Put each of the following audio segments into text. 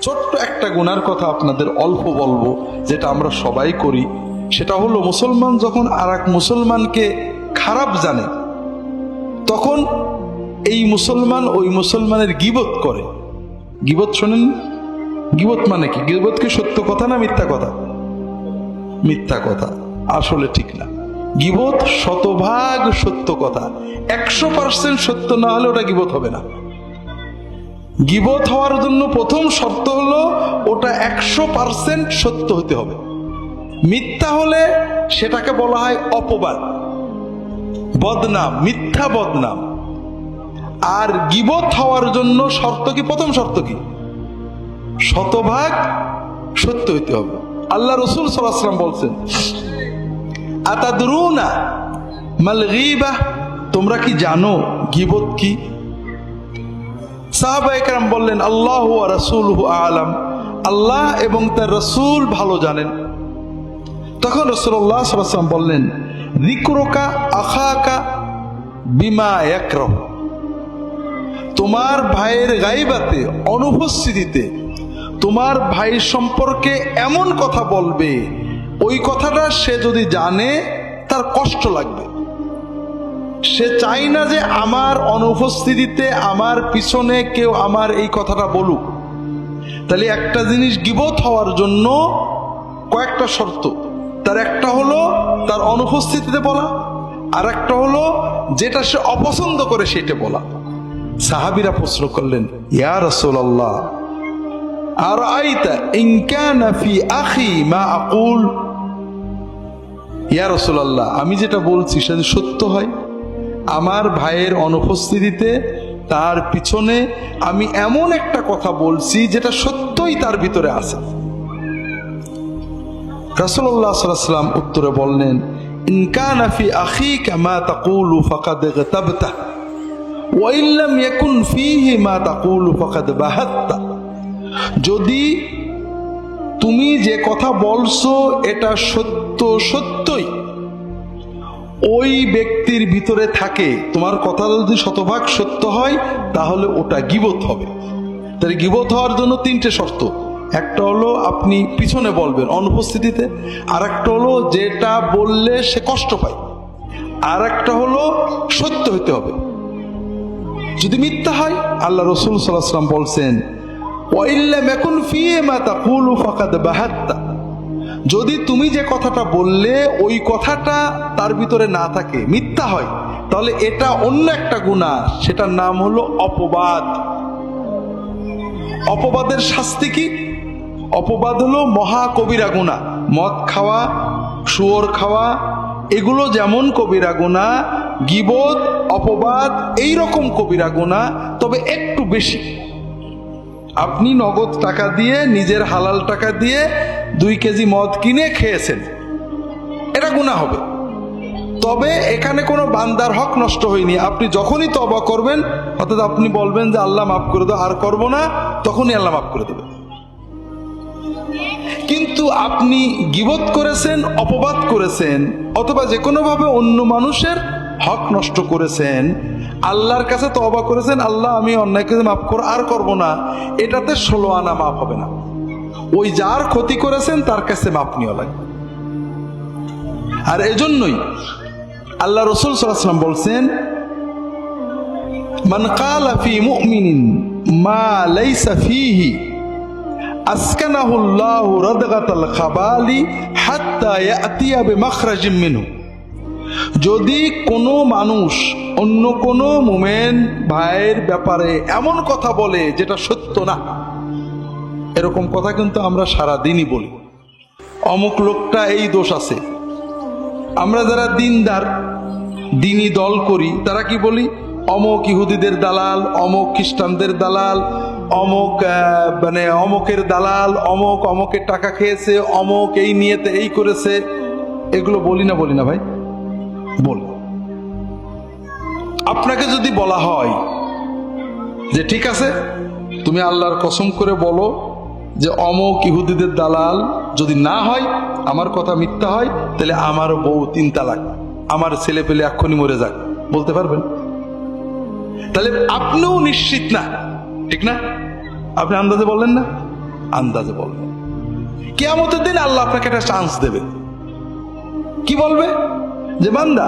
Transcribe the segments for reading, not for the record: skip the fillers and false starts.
ছোট্ট একটা গুনার কথা আপনাদের অল্প বলবো, যেটা আমরা সবাই করি। সেটা হলো, মুসলমান যখন আর এক মুসলমানকে খারাপ জানে, তখন এই মুসলমান ওই মুসলমানের গীবত করে। গীবত শোনেন? গীবত মানে কি? গীবত কি সত্য কথা না মিথ্যা কথা? মিথ্যা কথা, আসলে ঠিক না। গীবত শতভাগ সত্য কথা, 100% সত্য না হলে ওটা গীবত হবে না। গীবত হওয়ার জন্য প্রথম শর্ত হলো ওটা 100% সত্য হতে হবে। মিথ্যা হলে সেটাকে বলা হয় অপবাদ, বদনাম, মিথ্যা বদনাম। আর গীবত হওয়ার জন্য শর্ত কি? প্রথম শর্ত কি? শতভাগ সত্য হইতে হবে। আল্লাহ রাসূল সাল্লাল্লাহু আলাইহি ওয়াসাল্লাম বলছেন, আতাদরুনা মাল গীবাহ, তোমরা কি জানো গীবত কি? সাহাবায়ে কেরাম বললেন, আল্লাহু ওয়া রাসূলুহু আ'লাম, আল্লাহ এবং তার রাসূল ভালো জানেন। তখন রাসূলুল্লাহ সাল্লাল্লাহু আলাইহি ওয়াসাল্লাম বললেন, যিকরুকা আখাকা বিমা ইয়াকরাহ, তোমার ভাইয়ের গায়বাতে, অনুপস্থিতিতে তোমার ভাই সম্পর্কে এমন কথা বলবে, ওই কথাটা সে যদি জানে তার কষ্ট লাগবে। সে চাই না যে আমার অনুপস্থিতিতে আমার পিছনে কেউ আমার এই কথাটা বলুক। তাহলে একটা জিনিস গীবত হওয়ার জন্য কয়েকটা শর্ত। তার একটা হলো তার অনুপস্থিতিতে বলা, আর একটা হলো যেটা সে অপছন্দ করে সেটা বলা। সাহাবীরা প্রশ্ন করলেন, ইয়া রাসূলুল্লাহ আরাইতা ইন কানা ফি আখি মা আকুল, ইয়া রাসূলুল্লাহ আমি যেটা বলছি সেটা সত্য হয়, আমার ভাইয়ের অনুপস্থিতিতে তার পিছনে আমি এমন একটা কথা বলছি যেটা সত্যই তার ভিতরে আছে। রাসূলুল্লাহ সাল্লাল্লাহু আলাইহি ওয়াসাল্লাম উত্তরে বললেন, ইন কানা ফি আখিকা মা তাকুলু ফাকাদ ইগতাবতা ওয়া ইন লাম ইয়াকুন ফীহি মা তাকুলু ফাকাদ বাহাত্তা, যদি তুমি যে কথা বলছো এটা সত্য সত্যই ওই ব্যক্তির ভিতরে থাকে, তোমার কথা যদি শতভাগ সত্য হয় তাহলে ওটা গীবত হবে। তাহলে গীবত হওয়ার জন্য তিনটে শর্ত। একটা হলো আপনি পিছনে বলবেন অনুপস্থিতিতে, আর একটা হলো যেটা বললে সে কষ্ট পায়, আর একটা হলো সত্য হইতে হবে। যদি মিথ্যা হয়, আল্লাহ রাসূল সাল্লাল্লাহু আলাইহি ওয়াসাল্লাম বলছেন, ওয়া ইল্লাম ইয়াকুন ফীহি মা তাকুলু ফাকাদ বাহাত্তা, যদি তুমি যে কথাটা বললে ওই কথাটা তার ভিতরে না থাকে, মিথ্যা হয়, তাহলে এটা অন্য একটা গুনাহ, সেটার নাম হলো অপবাদ। অপবাদের শাস্তি কি? অপবাদ হলো মহা কবিরা গুনাহ। মদ খাওয়া, শুয়োর খাওয়া, এগুলো যেমন কবিরা গুনাহ, গীবত, অপবাদ এইরকম কবিরা গুনাহ, তবে একটু বেশি। আপনি নগদ টাকা দিয়ে, নিজের হালাল টাকা দিয়ে 2 কেজি মদ কিনে খেয়েছেন, এটা গুনাহ হবে। তবে এখানে কোনো বান্দার হক নষ্ট হয়নি। আপনি যখনই তওবা করবেন, অর্থাৎ আপনি বলবেন যে আল্লাহ মাফ করে দাও, আর করব না, তখনই আল্লাহ মাফ করে দেবে। কিন্তু আপনি গীবত করেছেন, অপবাদ করেছেন, অথবা যে কোনোভাবে অন্য মানুষের হক নষ্ট করেছেন, আল্লাহর কাছে তওবা করেছেন, আল্লাহ আমি অন্যায়কে মাফ করো, আর করব না, এটাতে 16 আনা মাফ হবে না। ওই যার ক্ষতি করেছেন তার কাছে মাফ নিয়ে লাগবে। আর এজন্যই আল্লাহ রাসূল সাল্লাল্লাহু আলাইহি ওয়াসাল্লাম বলছেন, মান ক্বালা ফি মুমিনিন মা লাইসা ফীহি আসকানাহুল্লাহু রাদগাতাল খাবালি হাত্তা ইয়াতিয়া বিমাখরাজিম মিনহু, যদি কোনো মানুষ অন্য কোনো মুমিন ভাইয়ের ব্যাপারে এমন কথা বলে যেটা সত্য না, এরকম কথা কিন্তু আমরা সারা দিনই বলি, অমুক লোকটা এই দোষ আছে। আমরা যারা দিনদার, দিনী দল করি, তারা কি বলি? অমুক ইহুদিদের দালাল, অমুক খ্রিস্টানদের দালাল, অমুক অমুকের দালাল, অমুক অমুকের টাকা খেয়েছে, অমুক এই নিয়েতে এই করেছে। এগুলো বলি না? বলি না ভাই? বল। আপনাকে যদি বলা হয় যে ঠিক আছে, তুমি আল্লাহর কসম করে বলো যে অমুক ইহুদিদের দালাল, যদি না হয়, আমার কথা মিথ্যা হয়, তাহলে আমার বউ 3 তালাক, আমার ছেলে পেলে এক্ষুনি মরে যাক, বলতে পারবেন? তাহলে আপনিও নিশ্চিত না, ঠিক না? আপনি আন্দাজে বললেন না? আন্দাজে বলবেন। কিয়ামতের দিন আল্লাহ আপনাকে একটা চান্স দেবে। কি বলবে? যে বান্দা,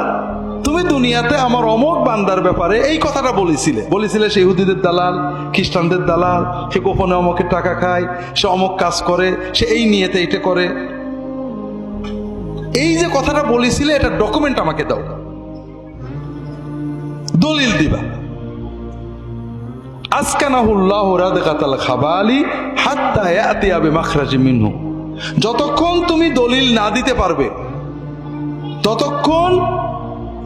তুমি দুনিয়াতে আমার অমুক বান্দার ব্যাপারে এই কথাটা বলেছিলে সে ইহুদিদের দালাল, খ্রিস্টানদের দালাল, সে গোপনে অমুকের টাকা খায়, সে অমুক কাজ করে, সে এই নিয়েতে এটা করে। এই যে কথাটা বলেছিলে, এটা ডকুমেন্ট আমাকে দাও, দলিল দিবা। আসকানাহুল্লাহু রাদগাতাল খাবালি হাত্তা ইয়াতিয়া বিমাখরাজি মিনহু। যতক্ষণ তুমি দলিল না দিতে পারবে, ততক্ষণ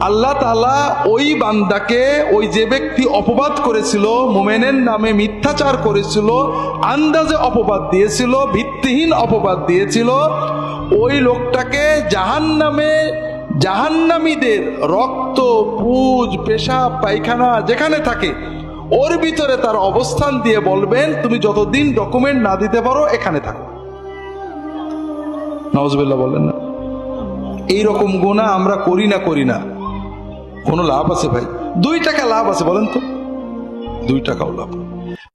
আল্লাহ তাআলা ওই বান্দাকে, ওই যে ব্যক্তি অপবাদ করেছিল, মুমিনের নামে মিথ্যাচার করেছিল, আন্দাজে অপবাদ দিয়েছিল, ভিত্তিহীন অপবাদ দিয়েছিল, ওই লোকটাকে জাহান্নামীদের রক্ত, পুজ, পেশাব, পায়খানা যেখানে থাকে ওর ভিতরে তার অবস্থান দিয়ে বলবেন, তুমি যতদিন ডকুমেন্ট না দিতে পারো এখানে থাকো। নাউজুবিল্লাহ বলেন না। এইরকম গুনাহ আমরা করি না, কোনো লাভ আছে ভাই? 2 টাকা লাভ আছে বলেন তো? 2 টাকাও লাভ।